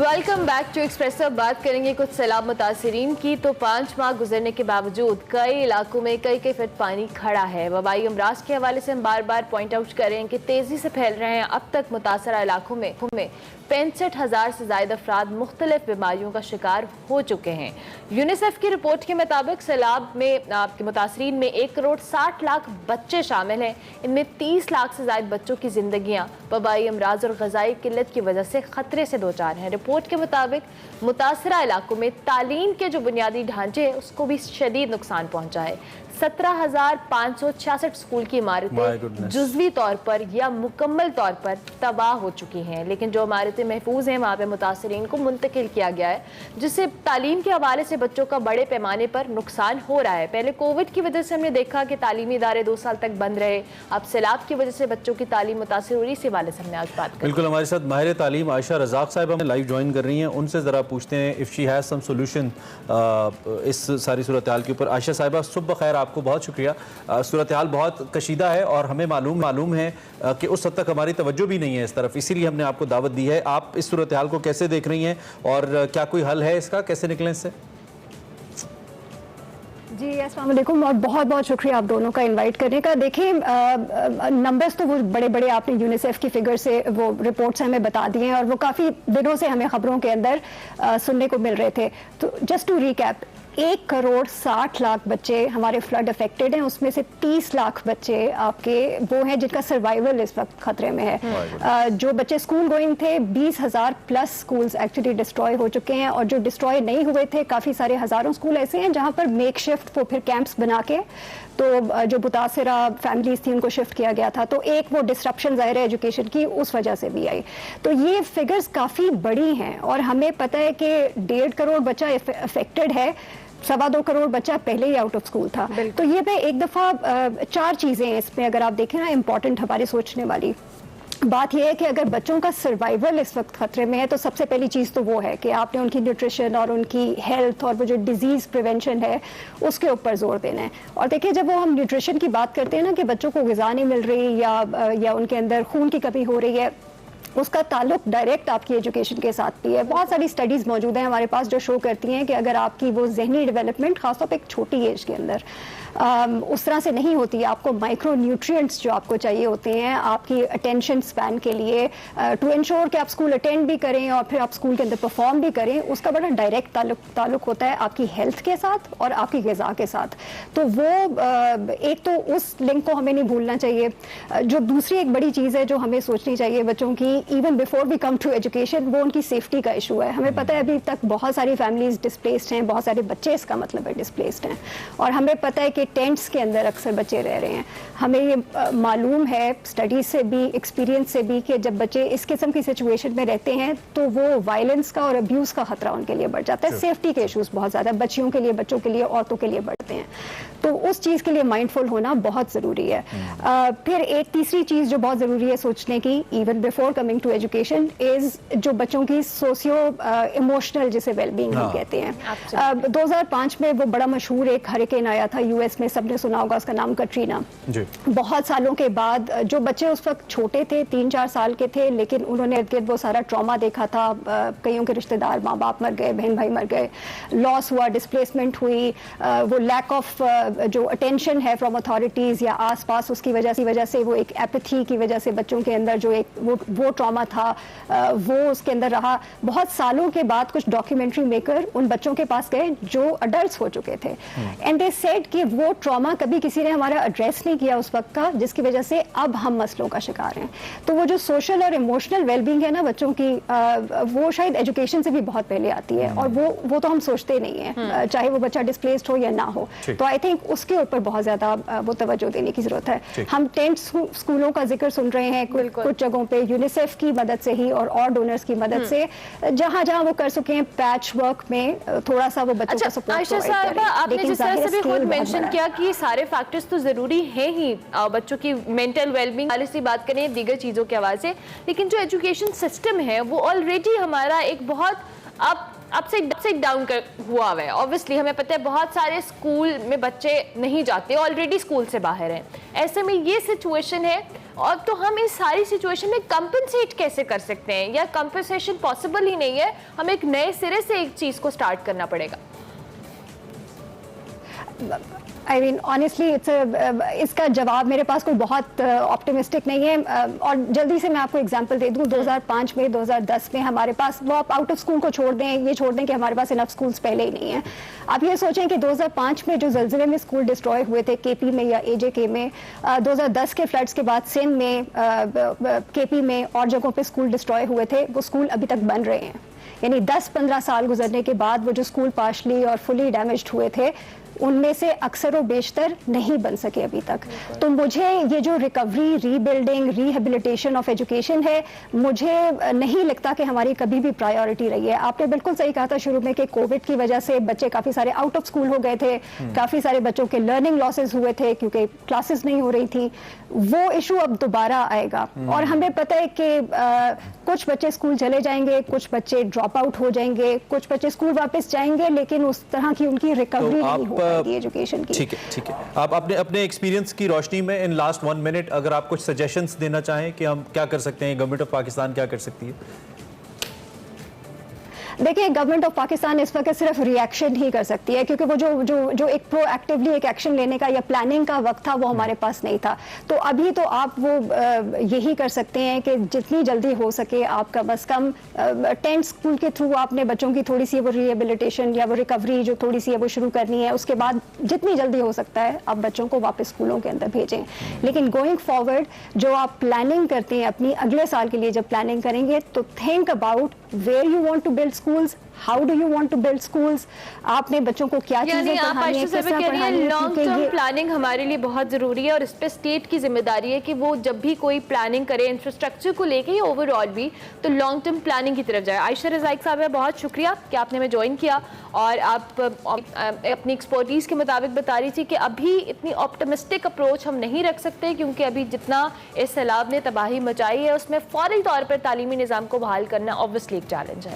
Welcome back to espresso. बात करेंगे कुछ सैलाब मुतासिरीन की। तो 5 माह गुजरने के बावजूद कई इलाकों में कई फीट पानी खड़ा है। वबाई अमराज के हवाले से हम बार बार पॉइंट आउट कर रहे हैं कि तेजी से फैल रहे हैं। अब तक मुतासरा इलाकों में 65,000 से ज्यादा अफराद मुख्तलिफ बीमारियों का शिकार हो चुके हैं। यूनिसेफ की रिपोर्ट के मुताबिक सैलाब में आपके मुतासरीन में 1 करोड़ 60 लाख बच्चे शामिल हैं। इनमें 30 लाख से ज्यादा बच्चों की जिंदगियां वबाई अमराज और ग़िज़ाई किल्लत की वजह से खतरे से दो चार हैं। रिपोर्ट के मुताबिक मुतासरा इलाकों में तालीम के जो बुनियादी ढांचे हैं उसको भी शदीद नुकसान पहुंचा है। 17,566 स्कूल की इमारतें जुज़वी तौर पर या मुकम्मल तौर पर तबाह हो चुकी हैं, लेकिन जो इमारतें महफूज हैं वहाँ पे मुतासरीन को मुंतकिल किया गया है, जिससे तालीम के हवाले से बच्चों का बड़े पैमाने पर नुकसान हो रहा है। पहले कोविड की वजह से हमने देखा कि तालीमी इदारे 2 साल तक बंद रहे, अब सैलाब की वजह से बच्चों की तालीम मुतासर हो रही। इसी वाले से हमने आज बात की। बिल्कुल, हमारे साथ माहिर तालीम आयशा रज़ाक साहिबा हमें लाइव ज्वाइन कर रही हैं। उनसे ज़रा पूछते हैं if she has some solution इस सारी सूरत हाल के ऊपर। आयशा साहिबा, सुबह खैर, आपको बहुत शुक्रिया। सूरत हाल बहुत कशीदा है और हमें मालूम है कि उस हद तक हमारी तवज्जो भी नहीं है इस तरफ, इसीलिए हमने आपको दावत दी है। आप इस सूरत हाल को कैसे देख रही हैं और क्या कोई हल है इसका, कैसे निकलें इससे? जी अस्सलाम वालेकुम और बहुत बहुत शुक्रिया आप दोनों का इनवाइट करने का। देखिए नंबर्स तो वो बड़े बड़े आपने यूनिसेफ की फिगर से वो रिपोर्ट्स हमें बता दिए हैं और वो काफ़ी दिनों से हमें खबरों के अंदर सुनने को मिल रहे थे। तो just to recap, 1 crore 60 lakh बच्चे हमारे फ्लड अफेक्टेड हैं, उसमें से 30 लाख बच्चे आपके वो हैं जिनका सर्वाइवल इस वक्त खतरे में है। जो बच्चे स्कूल गोइंग थे, 20,000 प्लस स्कूल्स एक्चुअली डिस्ट्रॉय हो चुके हैं, और जो डिस्ट्रॉय नहीं हुए थे काफ़ी सारे हज़ारों स्कूल ऐसे हैं जहाँ पर मेक शिफ्ट वो फिर कैंप्स बना के तो जो मुतासरा फैमिलीज थी उनको शिफ्ट किया गया था। तो एक वो डिस्ट्रप्शन ज़ाहिर है एजुकेशन की उस वजह से भी आई। तो ये फिगर्स काफ़ी बड़ी हैं और हमें पता है कि 1.5 करोड़ बच्चा अफेक्टेड है, 2.25 करोड़ बच्चा पहले ही आउट ऑफ स्कूल था। तो ये पे एक दफ़ा 4 चीज़ें हैं इसमें अगर आप देखें ना इम्पॉर्टेंट हमारे सोचने वाली बात यह है कि अगर बच्चों का सर्वाइवल इस वक्त खतरे में है तो सबसे पहली चीज़ तो वो है कि आपने उनकी न्यूट्रिशन और उनकी हेल्थ और वो जो डिजीज़ प्रिवेंशन है उसके ऊपर जोर देना है। और देखिए जब वो हम न्यूट्रिशन की बात करते हैं ना कि बच्चों को ग़िज़ा नहीं मिल रही या उनके अंदर खून की कमी हो रही है, उसका ताल्लुक डायरेक्ट आपकी एजुकेशन के साथ भी है। बहुत सारी स्टडीज़ मौजूद हैं हमारे पास जो शो करती हैं कि अगर आपकी वो जहनी डेवलपमेंट खासतौर पर एक छोटी एज के अंदर उस तरह से नहीं होती है, आपको माइक्रो न्यूट्रिएंट्स जो आपको चाहिए होते हैं आपकी अटेंशन स्पैन के लिए टू इंश्योर कि आप स्कूल अटेंड भी करें और फिर आप स्कूल के अंदर परफॉर्म भी करें, उसका बड़ा डायरेक्ट ताल्लुक होता है आपकी हेल्थ के साथ और आपकी ग़िज़ा के साथ। तो वो एक तो उस लिंक को हमें नहीं भूलना चाहिए। जो दूसरी एक बड़ी चीज़ है जो हमें सोचनी चाहिए बच्चों की, even before we come to education, वो उनकी सेफ्टी का इशू है। हमें पता है अभी तक बहुत सारी फैमिलीज डिस्प्लेस्ड हैं, बहुत सारे बच्चे इसका मतलब है डिस्प्लेस्ड हैं, और हमें पता है कि टेंट्स के अंदर अक्सर बच्चे रह रहे हैं। हमें ये मालूम है स्टडीज से भी, एक्सपीरियंस से भी, कि जब बच्चे इस किस्म की सिचुएशन में रहते हैं तो वो वायलेंस का और अब्यूज़ का खतरा उनके लिए बढ़ जाता है। सेफ्टी के इशूज़ बहुत ज़्यादा बच्चियों के लिए, बच्चों के लिए, औरतों के लिए बढ़ते हैं। तो उस चीज़ के लिए माइंडफुल होना बहुत ज़रूरी है। फिर एक तीसरी चीज़ जो बहुत ज़रूरी है सोचने की, even before coming to education, is जो बच्चों की सोशियो इमोशनल जिसे वेलबींग हम कहते हैं। 2005 में वो बड़ा मशहूर एक हरिकेन आया था यूएस में, सबने सुना होगा उसका नाम, कटरीना। बहुत सालों के बाद जो बच्चे उस वक्त छोटे थे, 3-4 साल के थे, लेकिन उन्होंने वो सारा ट्रॉमा देखा था। कईयों के रिश्तेदार, माँ बाप मर गए, बहन भाई मर गए, लॉस हुआ, डिस्प्लेसमेंट हुई, वो लैक ऑफ जो अटेंशन है फ्रॉम अथॉरिटीज़ या आसपास, उसकी वजह से वो एक एपैथी की वजह से बच्चों के अंदर जो एक वो ट्रॉमा था वो उसके अंदर रहा। बहुत सालों के बाद कुछ डॉक्यूमेंट्री मेकर उन बच्चों के पास गए जो अडल्ट्स हो चुके थे, एंड दे सेड कि वो ट्रॉमा कभी किसी ने हमारा एड्रेस नहीं किया उस वक्त का, जिसकी वजह से अब हम मसलों का शिकार हैं। तो वो जो सोशल और इमोशनल वेलबींग है ना बच्चों की, वो शायद एजुकेशन से भी बहुत पहले आती है, और वो तो हम सोचते नहीं है, चाहे वो बच्चा डिस्प्लेस्ड हो या ना हो। तो आई थिंक उसके ऊपर बहुत ज़्यादा वो तवज्जो देने की ज़रूरत है। हम टेंट स्कूलों का जिक्र सुन रहे हैं कुछ जगहों पे यूनिसेफ की मदद से ही और डोनर्स की मदद से, जहाँ जहाँ वो कर सके हैं पैच वर्क में थोड़ा सा वो बच्चों को सपोर्ट आयशा साहब, आपने जिस तरह से भी खुद मेंशन किया कि सारे फैक्टर्स तो ज़रूरी हैं ही बच्चों की मेंटल वेलबींग वाली सी बात करें दीगर चीज़ों के हवाले से, लेकिन जो एजुकेशन सिस्टम है वो ऑलरेडी हमारा एक बहुत अपसाइड डाउन कर हुआ है। ऑब्वियसली हमें पता है बहुत सारे स्कूल में बच्चे नहीं जाते, ऑलरेडी स्कूल से बाहर हैं। ऐसे में ये सिचुएशन है, और तो हम इस सारी सिचुएशन में कंपनसेट कैसे कर सकते हैं, या कंपनसेशन पॉसिबल ही नहीं है, हम एक नए सिरे से एक चीज़ को स्टार्ट करना पड़ेगा? आई मीन ऑनेस्टली इसका जवाब मेरे पास कोई बहुत ऑप्टिमिस्टिक नहीं है। और जल्दी से मैं आपको एग्जांपल दे दूं, 2005 में 2010 में हमारे पास, वो आप आउट ऑफ स्कूल को छोड़ दें, ये छोड़ दें कि हमारे पास इनफ स्कूल्स पहले ही नहीं है। आप ये सोचें कि 2005 में जो ज़लज़ले में स्कूल डिस्ट्रॉय हुए थे केपी में या एजेके में, 2010 के फ्लड्स के बाद सिंध में, केपी में और जगहों पे स्कूल डिस्ट्रॉय हुए थे, वो स्कूल अभी तक बन रहे हैं। यानी 10-15 साल गुजरने के बाद वो जो स्कूल पार्शली और फुली डैमेज्ड हुए थे, उनमें से अक्सर व बेशतर नहीं बन सके अभी तक। तो मुझे ये जो recovery, rebuilding, rehabilitation of education है, मुझे नहीं लगता कि हमारी कभी भी प्रायोरिटी रही है। आपने बिल्कुल सही कहा था शुरू में कि कोविड की वजह से बच्चे काफ़ी सारे आउट ऑफ स्कूल हो गए थे, काफ़ी सारे बच्चों के लर्निंग लॉसेस हुए थे क्योंकि क्लासेस नहीं हो रही थी। वो इशू अब दोबारा आएगा और हमें पता है कि कुछ बच्चे स्कूल चले जाएंगे, कुछ बच्चे ड्रॉप आउट हो जाएंगे, कुछ बच्चे स्कूल वापस जाएंगे, लेकिन उस तरह की उनकी रिकवरी नहीं हो पाएगी एजुकेशन की। ठीक है। आप अपने एक्सपीरियंस की रोशनी में इन लास्ट 1 मिनट अगर आप कुछ सजेशंस देना चाहें कि हम क्या कर सकते हैं, गवर्नमेंट ऑफ पाकिस्तान क्या कर सकती है? देखिए, गवर्नमेंट ऑफ पाकिस्तान इस वक्त सिर्फ रिएक्शन ही कर सकती है, क्योंकि वो जो एक प्रोएक्टिवली एक एक्शन लेने का या प्लानिंग का वक्त था वो हमारे पास नहीं था। तो अभी तो आप वो यही कर सकते हैं कि जितनी जल्दी हो सके आप कम अज़ कम 10 स्कूल के थ्रू आपने बच्चों की थोड़ी सी वो रिहेबिलिटेशन या वो रिकवरी जो थोड़ी सी है वो शुरू करनी है। उसके बाद जितनी जल्दी हो सकता है आप बच्चों को वापस स्कूलों के अंदर भेजें। लेकिन गोइंग फॉरवर्ड जो आप प्लानिंग करते हैं अपनी अगले साल के लिए, जब प्लानिंग करेंगे तो think about where you want to build schools, how do you want to build schools, आपने बच्चों को क्या चीजें पढ़ानी है, किस तरह पढ़ानी है। लॉन्ग टर्म प्लानिंग हमारे लिए बहुत जरूरी है और इस पे स्टेट की जिम्मेदारी है कि वो जब भी कोई प्लानिंग करे इंफ्रास्ट्रक्चर को लेके या ओवरऑल भी, तो लॉन्ग टर्म प्लानिंग की तरफ जाए। आयशा रज़ाक साहब, बहुत शुक्रिया कि आपने हमें ज्वाइन किया और आप अपनी एक्सपर्टीज के मुताबिक बता रही थी कि अभी इतनी ऑप्टिमिस्टिक अप्रोच हम नहीं रख सकते, क्योंकि अभी जितना इस सैलाब ने तबाही मचाई है उसमें फौरी तौर पर तालीमी निज़ाम को बहाल करना ऑब्वियसली एक चैलेंज है।